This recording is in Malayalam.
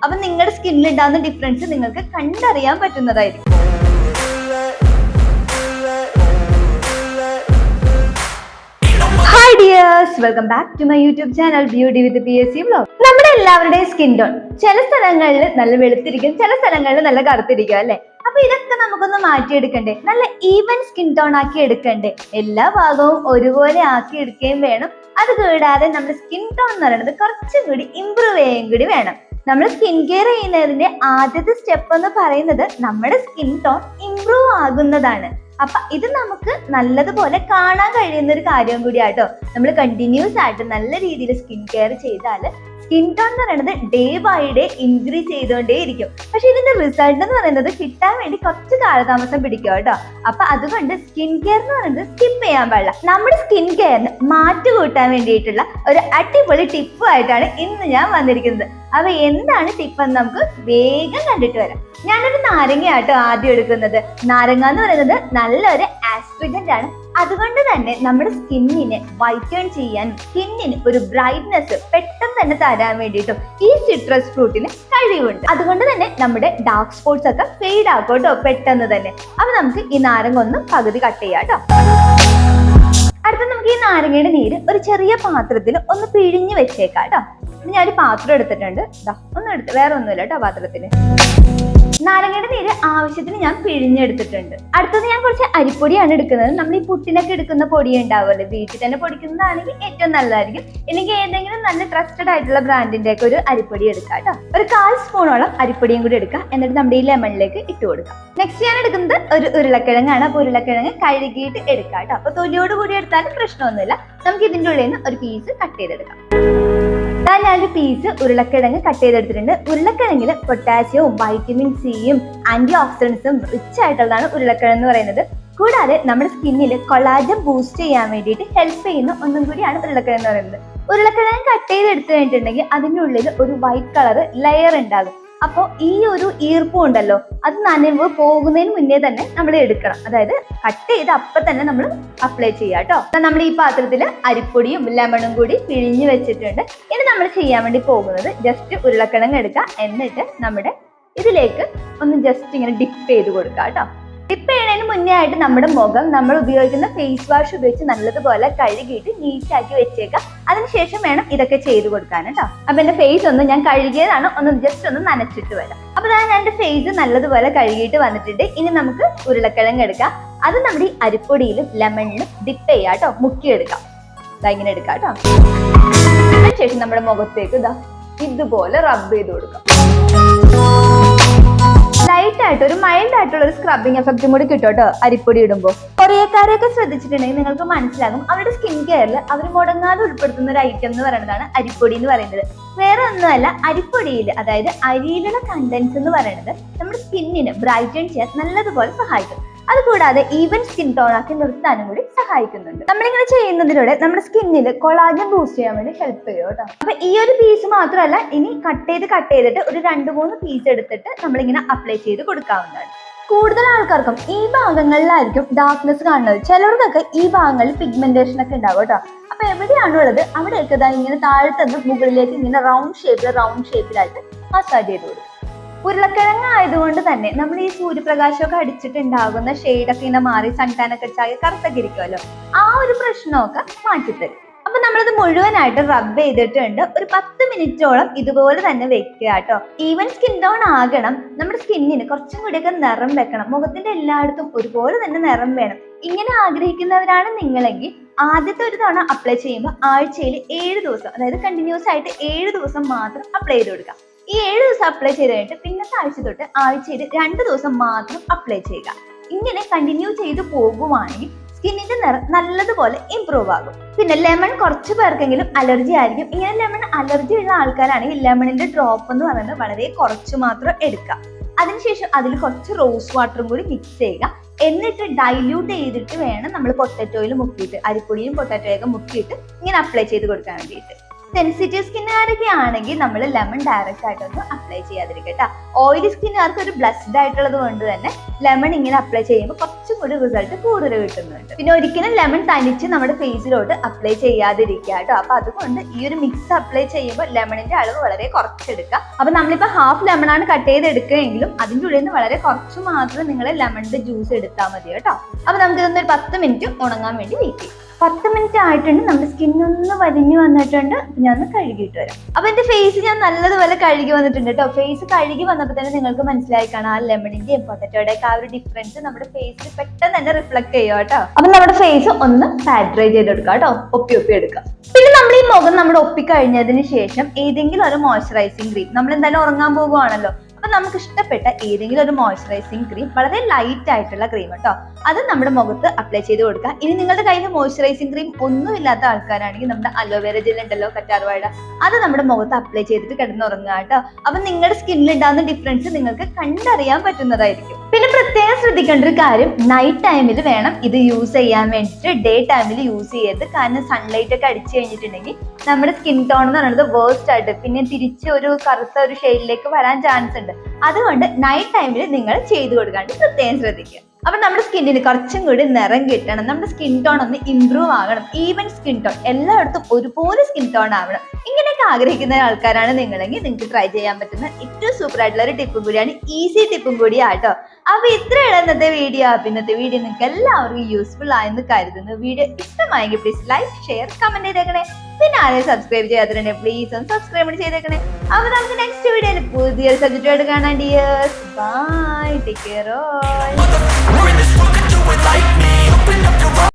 അപ്പൊ നിങ്ങളുടെ സ്കിന്നിൽ ഉണ്ടാകുന്ന ഡിഫറൻസ് നിങ്ങൾക്ക് കണ്ടറിയാൻ പറ്റുന്നതായിരിക്കും. Hi dears, welcome back to my YouTube channel beauty with PSC vlog. നമ്മുടെ എല്ലാവരുടെയും സ്കിൻ ടോൺ ചില സ്ഥലങ്ങളിൽ നല്ല വെളുത്തിരിക്കും, ചില സ്ഥലങ്ങളിൽ നല്ല കറുത്തിരിക്കും അല്ലെ. അപ്പൊ ഇതൊക്കെ നമുക്കൊന്ന് മാറ്റിയെടുക്കണ്ടേ, നല്ല ഈവൻ സ്കിൻ ടോൺ ആക്കി എടുക്കണ്ടേ, എല്ലാ ഭാഗവും ഒരുപോലെ ആക്കി എടുക്കുകയും വേണം. അത് കൂടാതെ നമ്മുടെ സ്കിൻ ടോൺ എന്ന് പറയുന്നത് കുറച്ചും കൂടി ഇമ്പ്രൂവ് ചെയ്യുകയും കൂടി വേണം. നമ്മൾ സ്കിൻ കെയർ ചെയ്യുന്നതിന്റെ ആദ്യത്തെ സ്റ്റെപ്പ് എന്ന് പറയുന്നത് നമ്മുടെ സ്കിൻ ടോൺ ഇമ്പ്രൂവ് ആകുന്നതാണ്. അപ്പൊ ഇത് നമുക്ക് നല്ലതുപോലെ കാണാൻ കഴിയുന്ന ഒരു കാര്യം കൂടിയാട്ടോ. നമ്മൾ കണ്ടിന്യൂസ് ആയിട്ട് നല്ല രീതിയിൽ സ്കിൻ കെയർ ചെയ്താൽ സ്കിൻ ടോൺ എന്ന് പറയുന്നത് ഡേ ബൈ ഡേ ഇൻക്രീസ് ചെയ്തുകൊണ്ടേ ഇരിക്കും. പക്ഷെ ഇതിന്റെ റിസൾട്ട് എന്ന് പറയുന്നത് കിട്ടാൻ വേണ്ടി കുറച്ച് കാലതാമസം പിടിക്കും കേട്ടോ. അപ്പൊ അതുകൊണ്ട് സ്കിൻ കെയർ എന്ന് പറയുന്നത് സ്കിപ്പ് ചെയ്യാൻ പാടില്ല. നമ്മുടെ സ്കിൻ കെയറിന് മാറ്റു കൂട്ടാൻ വേണ്ടിയിട്ടുള്ള ഒരു അടിപൊളി ടിപ്പുമായിട്ടാണ് ഇന്ന് ഞാൻ വന്നിരിക്കുന്നത്. അപ്പൊ എന്താണ് ടിപ്പ് എന്ന് നമുക്ക് വേഗം കണ്ടിട്ട് വരാം. ഞാനൊരു നാരങ്ങയാട്ടോ ആദ്യം എടുക്കുന്നത്. നാരങ്ങ എന്ന് പറയുന്നത് നല്ലൊരു ആസ്ട്രിജന്റ് ആണ്. അതുകൊണ്ട് തന്നെ നമ്മുടെ സ്കിന്നിനെ വൈറ്റേൺ ചെയ്യാനും സ്കിന്നിന് ഒരു ബ്രൈറ്റ്നെസ് പെട്ടെന്ന് തന്നെ തരാൻ വേണ്ടിയിട്ടും ഈ സിട്രസ് ഫ്രൂട്ടിന് കഴിവുണ്ട്. അതുകൊണ്ട് തന്നെ നമ്മുടെ ഡാർക്ക് സ്പോട്ട്സ് ഒക്കെ ഫെയ്ഡ് ആക്കോട്ടോ പെട്ടെന്ന് തന്നെ. അപ്പൊ നമുക്ക് ഈ നാരങ്ങ ഒന്ന് പകുതി കട്ട് ചെയ്യാം കേട്ടോ. അടുത്ത നമുക്ക് ഈ നാരങ്ങയുടെ നീര് ഒരു ചെറിയ പാത്രത്തിൽ ഒന്ന് പിഴിഞ്ഞ് വെച്ചേക്കാം കേട്ടോ. ഞാനൊരു പാത്രം എടുത്തിട്ടുണ്ട്, വേറെ ഒന്നുമില്ല കേട്ടോ പാത്രത്തിന്. നാരങ്ങയുടെ നീര് ആവശ്യത്തിന് ഞാൻ പിഴിഞ്ഞെടുത്തിട്ടുണ്ട്. അടുത്തത് ഞാൻ കുറച്ച് അരിപ്പൊടിയാണ് എടുക്കുന്നത്. നമ്മൾ ഈ പുട്ടിനൊക്കെ എടുക്കുന്ന പൊടി ഉണ്ടാവുമല്ലോ, വീട്ടിൽ തന്നെ പൊടിക്കുന്നതാണെങ്കിൽ ഏറ്റവും നല്ലതായിരിക്കും. ഇല്ലെങ്കിൽ ഏതെങ്കിലും നല്ല ട്രസ്റ്റഡ് ആയിട്ടുള്ള ബ്രാൻഡിന്റെ ഒക്കെ ഒരു അരിപ്പൊടി എടുക്കാം കേട്ടോ. ഒരു 1/4 സ്പൂണോളം അരിപ്പൊടിയും കൂടി എടുക്കാം. എന്നിട്ട് നമ്മുടെ ഈ ലെമണിലേക്ക് ഇട്ട് കൊടുക്കാം. നെക്സ്റ്റ് ഞാൻ എടുക്കുന്നത് ഒരു ഉരുളക്കിഴങ്ങാണ്. അപ്പൊ ഉരുളക്കിഴങ്ങ് കഴുകിയിട്ട് എടുക്കാം കേട്ടോ. അപ്പൊ തൊലിയോട് കൂടി എടുത്താലും പ്രശ്നമൊന്നുമില്ല. നമുക്ക് ഇതിന്റെ ഉള്ളിൽ നിന്ന് ഒരു പീസ് കട്ട് ചെയ്തെടുക്കാം. ഞാനൊരു പീസ് ഉരുളക്കിഴങ്ങ് കട്ട് ചെയ്തെടുത്തിട്ടുണ്ട്. ഉരുളക്കിഴങ്ങിൽ പൊട്ടാസ്യവും വൈറ്റമിൻ സിയും ആന്റി ഓക്സിഡൻസും റിച്ച് ആയിട്ടുള്ളതാണ് ഉരുളക്കിഴങ്ങ് എന്ന് പറയുന്നത്. കൂടാതെ നമ്മുടെ സ്കിന്നിൽ കൊളാജൻ ബൂസ്റ്റ് ചെയ്യാൻ വേണ്ടിയിട്ട് ഹെൽപ്പ് ചെയ്യുന്ന ഒന്നും കൂടിയാണ് ഉരുളക്കിഴങ്ങ് എന്ന് പറയുന്നത്. ഉരുളക്കിഴങ്ങ് കട്ട് ചെയ്തെടുത്തു കഴിഞ്ഞിട്ടുണ്ടെങ്കിൽ അതിൻ്റെ ഉള്ളിൽ ഒരു വൈറ്റ് കളർ ലെയർ ഉണ്ടാകും. അപ്പോൾ ഈ ഒരു ഈർപ്പം ഉണ്ടല്ലോ, അത് നനവ് പോകുന്നതിന് മുന്നേ തന്നെ നമ്മൾ എടുക്കണം. അതായത് കട്ട് ചെയ്ത് അപ്പം തന്നെ നമ്മൾ അപ്ലൈ ചെയ്യാം കേട്ടോ. നമ്മൾ ഈ പാത്രത്തിൽ അരിപ്പൊടിയും ലെമണും കൂടി പിഴിഞ്ഞ് വെച്ചിട്ടുണ്ട്. ഇനി നമ്മൾ ചെയ്യാൻ വേണ്ടി പോകുന്നത് ജസ്റ്റ് ഉരുളക്കിഴങ്ങ് എടുക്കുക. എന്നിട്ട് നമ്മുടെ ഇതിലേക്ക് ഒന്ന് ജസ്റ്റ് ഇങ്ങനെ ഡിപ്പ് ചെയ്ത് കൊടുക്കുക കേട്ടോ. ഡിപ്പ് ചെയ്യുന്നതിന് മുന്നേ ആയിട്ട് നമ്മുടെ മുഖം നമ്മൾ ഉപയോഗിക്കുന്ന ഫേസ് വാഷ് ഉപയോഗിച്ച് നല്ലതുപോലെ കഴുകിയിട്ട് നീറ്റാക്കി വെച്ചേക്കാം. അതിനുശേഷം വേണം ഇതൊക്കെ ചെയ്ത് കൊടുക്കാൻ കേട്ടോ. അപ്പൊ എന്റെ ഫേസ് ഒന്ന് ഞാൻ കഴുകിയതാണ്, ഒന്ന് ജസ്റ്റ് ഒന്ന് നനച്ചിട്ട് വരാം. അപ്പൊ ഞാൻ എന്റെ ഫേസ് നല്ലതുപോലെ കഴുകിയിട്ട് വന്നിട്ടുണ്ട്. ഇനി നമുക്ക് ഉരുളക്കിഴങ്ങ് എടുക്കാം. അത് നമ്മുടെ ഈ അരിപ്പൊടിയിലും ലെമണിലും ഡിപ്പ് ചെയ്യാം കേട്ടോ, മുക്കിയെടുക്കാം. ഇങ്ങനെ എടുക്കാം കേട്ടോ. അതിനുശേഷം നമ്മുടെ മുഖത്തേക്ക് ഇതുപോലെ റബ്ബ് ചെയ്ത് കൊടുക്കാം. ലൈറ്റ് ആയിട്ട് ഒരു മൈൽഡ് ആയിട്ടുള്ള ഒരു സ്ക്രബിങ് എഫക്റ്റും കൂടി കിട്ടും കേട്ടോ അരിപ്പൊടി ഇടുമ്പോൾ. കുറേക്കാരെയൊക്കെ ശ്രദ്ധിച്ചിട്ടുണ്ടെങ്കിൽ നിങ്ങൾക്ക് മനസ്സിലാകും, അവരുടെ സ്കിൻ കെയറിൽ അവർ മുടങ്ങാതെ ഉൾപ്പെടുത്തുന്ന ഒരു ഐറ്റം എന്ന് പറയുന്നതാണ് അരിപ്പൊടി എന്ന് പറയുന്നത്. വേറെ ഒന്നുമല്ല, അരിപ്പൊടിയിൽ അതായത് അരിയിലുള്ള കണ്ടൻസ് എന്ന് പറയുന്നത് നമ്മുടെ സ്കിന്നിന് ബ്രൈറ്റൻ ചെയ്യാൻ നല്ലതുപോലെ സഹായിക്കും. അതുകൂടാതെ ഈവൻ സ്കിൻ ടോൺ ആക്കി നിർത്താനും കൂടി സഹായിക്കുന്നുണ്ട്. നമ്മളിങ്ങനെ ചെയ്യുന്നതിലൂടെ നമ്മുടെ സ്കിന്നിൽ കൊളാജൻ ബൂസ്റ്റ് ചെയ്യാൻ വേണ്ടി ഹെൽപ്പ് ചെയ്യും കേട്ടോ. അപ്പൊ ഈ ഒരു പീസ് മാത്രമല്ല, ഇനി കട്ട് ചെയ്തിട്ട് ഒരു 2-3 പീസ് എടുത്തിട്ട് നമ്മളിങ്ങനെ അപ്ലൈ ചെയ്ത് കൊടുക്കാവുന്നതാണ്. കൂടുതൽ ആൾക്കാർക്കും ഈ ഭാഗങ്ങളിലായിരിക്കും ഡാർക്ക്നെസ് കാണുന്നത്. ചിലർക്കൊക്കെ ഈ ഭാഗങ്ങളിൽ പിഗ്മെന്റേഷൻ ഒക്കെ ഉണ്ടാവും കേട്ടോ. അപ്പൊ എവിടെയാണുള്ളത് അവിടെയൊക്കെ ഇങ്ങനെ താഴത്തുനിന്ന് മുകളിലേക്ക് ഇങ്ങനെ റൗണ്ട് ഷേപ്പിലായിട്ട് മസാജ് ചെയ്ത് കൊടുക്കും. ഉരുളക്കിഴങ്ങ് ആയതുകൊണ്ട് തന്നെ നമ്മൾ ഈ സൂര്യപ്രകാശമൊക്കെ അടിച്ചിട്ടുണ്ടാകുന്ന ഷെയ്ഡൊക്കെ ഇങ്ങനെ മാറി സൺടാനൊക്കെ അടിച്ചാൽ കറുത്തൊക്കെ ഇരിക്കുമല്ലോ, ആ ഒരു പ്രശ്നമൊക്കെ മാറ്റിത്തരും. അപ്പൊ നമ്മളിത് മുഴുവനായിട്ട് റബ്ബ് ചെയ്തിട്ടുണ്ട്. ഒരു 10 മിനിറ്റോളം ഇതുപോലെ തന്നെ വെക്കുക കേട്ടോ. ഈവൻ സ്കിൻ ടോൺ ആകണം. നമ്മുടെ സ്കിന്നിന് കുറച്ചും കൂടിയൊക്കെ നിറം വെക്കണം. മുഖത്തിന്റെ എല്ലായിടത്തും ഒരുപോലെ തന്നെ നിറം വേണം. ഇങ്ങനെ ആഗ്രഹിക്കുന്നവരാണ് നിങ്ങളെങ്കിൽ ആദ്യത്തെ ഒരു തവണ അപ്ലൈ ചെയ്യുമ്പോൾ ആഴ്ചയിൽ 7 ദിവസം, അതായത് കണ്ടിന്യൂസ് ആയിട്ട് 7 ദിവസം മാത്രം അപ്ലൈ ചെയ്ത് കൊടുക്കാം. ഈ 7 ദിവസം അപ്ലൈ ചെയ്ത് കഴിഞ്ഞിട്ട് പിന്നത്തെ ആഴ്ച തൊട്ട് ആഴ്ചയിൽ 2 ദിവസം മാത്രം അപ്ലൈ ചെയ്യുക. ഇങ്ങനെ കണ്ടിന്യൂ ചെയ്ത് പോകുവാണെങ്കിൽ സ്കിന്നിന്റെ നിറം നല്ലതുപോലെ ഇംപ്രൂവ് ആകും. പിന്നെ ലെമൺ കുറച്ച് പേർക്കെങ്കിലും അലർജി ആയിരിക്കും. ഇങ്ങനെ ലെമൺ അലർജി ഉള്ള ആൾക്കാരാണെങ്കിൽ ലെമണിന്റെ ഡ്രോപ്പ് എന്ന് പറയുന്നത് വളരെ കുറച്ച് മാത്രം എടുക്കുക. അതിനുശേഷം അതിൽ കുറച്ച് റോസ് വാട്ടറും കൂടി മിക്സ് ചെയ്യുക. എന്നിട്ട് ഡൈല്യൂട്ട് ചെയ്തിട്ട് വേണം നമ്മൾ പൊട്ടറ്റോയിൽ മുക്കിയിട്ട്, അരിപ്പൊടിയും പൊട്ടറ്റോയൊക്കെ മുക്കിയിട്ട് ഇങ്ങനെ അപ്ലൈ ചെയ്ത് കൊടുക്കാൻ വേണ്ടിയിട്ട്. സെൻസിറ്റീവ് സ്കിന്നുകാരൊക്കെ ആണെങ്കിൽ നമ്മൾ ലെമൺ ഡയറക്റ്റ് ആയിട്ടൊന്നും അപ്ലൈ ചെയ്യാതിരിക്കട്ടെ. ഓയിലി സ്കിന്നുകാർക്ക് ഒരു ബ്ലസ്ഡ് ആയിട്ടുള്ളത് കൊണ്ട് തന്നെ ലെമൺ ഇങ്ങനെ അപ്ലൈ ചെയ്യുമ്പോൾ കുറച്ചും കൂടി റിസൾട്ട് കൂടുതൽ കിട്ടുന്നുണ്ട്. പിന്നെ ഒരിക്കലും ലെമൺ തനിച്ച് നമ്മുടെ ഫേസിലോട്ട് അപ്ലൈ ചെയ്യാതിരിക്കുക കേട്ടോ. അപ്പൊ അതുകൊണ്ട് ഈ ഒരു മിക്സ് അപ്ലൈ ചെയ്യുമ്പോൾ ലെമണിന്റെ അളവ് വളരെ കുറച്ചെടുക്കുക. അപ്പൊ നമ്മളിപ്പോ ഹാഫ് ലെമൺ ആണ് കട്ട് ചെയ്ത് എടുക്കുകയെങ്കിലും അതിൻ്റെ ഉള്ളിൽ നിന്ന് വളരെ കുറച്ച് മാത്രം നിങ്ങൾ ലെമണിന്റെ ജ്യൂസ് എടുത്താൽ മതി കേട്ടോ. അപ്പൊ നമുക്ക് ഇതൊന്ന് ഒരു 10 മിനിറ്റ് ഉണങ്ങാൻ വേണ്ടി വെയിറ്റ് ചെയ്യും. 10 മിനിറ്റ് ആയിട്ടുണ്ട്, നമ്മുടെ സ്കിന്നൊന്ന് വലിഞ്ഞു വന്നിട്ടുണ്ട്. ഞാൻ ഒന്ന് കഴുകിയിട്ട് വരാം. അപ്പൊ എന്റെ ഫേസ് ഞാൻ നല്ലതുപോലെ കഴുകി വന്നിട്ടുണ്ട് കേട്ടോ. ഫേസ് കഴുകി വന്നപ്പോൾ തന്നെ നിങ്ങൾക്ക് മനസ്സിലായി കാണാം ആ ലെമണിന്റെയും പൊട്ടറ്റോയുടെ ഒക്കെ ആ ഒരു ഡിഫറൻസ് നമ്മുടെ ഫേസിൽ പെട്ടെന്ന് തന്നെ റിഫ്ലക്ട് ചെയ്യുക കേട്ടോ. അപ്പൊ നമ്മുടെ ഫേസ് ഒന്ന് സാറ്ററൈറ്റ് ചെയ്തെടുക്കുക കേട്ടോ, ഒപ്പി എടുക്കുക. പിന്നെ നമ്മൾ ഈ മുഖം നമ്മുടെ ഒപ്പി കഴിഞ്ഞതിന് ശേഷം ഏതെങ്കിലും ഒരു മോയ്സ്ചറൈസിങ് ക്രീം, നമ്മൾ എന്തായാലും ഉറങ്ങാൻ പോകുവാണല്ലോ, അപ്പൊ നമുക്ക് ഇഷ്ടപ്പെട്ട ഏതെങ്കിലും ഒരു മോയ്സ്ചറൈസിങ് ക്രീം, വളരെ ലൈറ്റ് ആയിട്ടുള്ള ക്രീം കേട്ടോ, അത് നമ്മുടെ മുഖത്ത് അപ്ലൈ ചെയ്ത് കൊടുക്കുക. ഇനി നിങ്ങളുടെ കയ്യിൽ മോയ്സ്ചറൈസിങ് ക്രീം ഒന്നും ഇല്ലാത്ത ആൾക്കാരാണെങ്കിൽ നമ്മുടെ അലോവേര ജെൽ ഉണ്ടല്ലോ, കറ്റാർവാഴ, അത് നമ്മുടെ മുഖത്ത് അപ്ലൈ ചെയ്തിട്ട് കിടന്നുറങ്ങുക കേട്ടോ. അപ്പൊ നിങ്ങളുടെ സ്കിന്നിൽ ഉണ്ടാകുന്ന ഡിഫറൻസ് നിങ്ങൾക്ക് കണ്ടറിയാൻ പറ്റുന്നതായിരിക്കും. പിന്നെ പ്രത്യേകം ശ്രദ്ധിക്കേണ്ട ഒരു കാര്യം, നൈറ്റ് ടൈമിൽ വേണം ഇത് യൂസ് ചെയ്യാൻ വേണ്ടിയിട്ട്, ഡേ ടൈമിൽ യൂസ് ചെയ്യരുത്. കാരണം സൺലൈറ്റ് ഒക്കെ അടിച്ചു കഴിഞ്ഞിട്ടുണ്ടെങ്കിൽ നമ്മുടെ സ്കിൻ ടോൺ എന്ന് പറയുന്നത് വേഴ്സ്റ്റ് ആയിട്ട് പിന്നെ തിരിച്ച് ഒരു കറുത്ത ഒരു ഷെയ്ഡിലേക്ക് വരാൻ ചാൻസ് ഉണ്ട്. അതുകൊണ്ട് നൈറ്റ് ടൈമിൽ നിങ്ങൾ ചെയ്തു കൊടുക്കാണ്ട് പ്രത്യേകം ശ്രദ്ധിക്കുക. അപ്പൊ നമ്മുടെ സ്കിന്നിന് കുറച്ചും കൂടി നിറം കിട്ടണം, നമ്മുടെ സ്കിൻ ടോൺ ഒന്ന് ഇംപ്രൂവ് ആകണം, ഈവൻ സ്കിൻ ടോൺ, എല്ലായിടത്തും ഒരുപോലെ സ്കിൻ ടോൺ ആവണം. ഇങ്ങനെയൊക്കെ ആഗ്രഹിക്കുന്ന ആൾക്കാരാണ് നിങ്ങളെങ്കിൽ നിങ്ങൾക്ക് ട്രൈ ചെയ്യാൻ പറ്റുന്ന ഏറ്റവും സൂപ്പർ ആയിട്ടുള്ള ഒരു ടിപ്പും കൂടിയാണ്, ഈസി ടിപ്പും കൂടിയാട്ടോ. അപ്പൊ ഇത്രയാണ് ഇന്നത്തെ വീഡിയോ. ഇന്നത്തെ വീഡിയോ നിങ്ങൾക്ക് എല്ലാവർക്കും യൂസ്ഫുൾ ആയെന്ന് കരുതുന്നു. വീഡിയോ ഇഷ്ടമായെങ്കിൽ പ്ലീസ് ലൈക്ക്, ഷെയർ, കമന്റ് ചെയ്തേക്കണേ. പിന്നെ ആരെയും സബ്സ്ക്രൈബ് ചെയ്യാത്തിട്ടുണ്ടെ പ്ലീസ് ഒന്ന് സബ്സ്ക്രൈബ് ചെയ്തേക്കണേ. അപ്പൊ നമുക്ക് നെക്സ്റ്റ് വീഡിയോയിൽ പുതിയൊരു സബ്ജക്റ്റുമായിട്ട് കാണാൻ dears. Bye, take care all.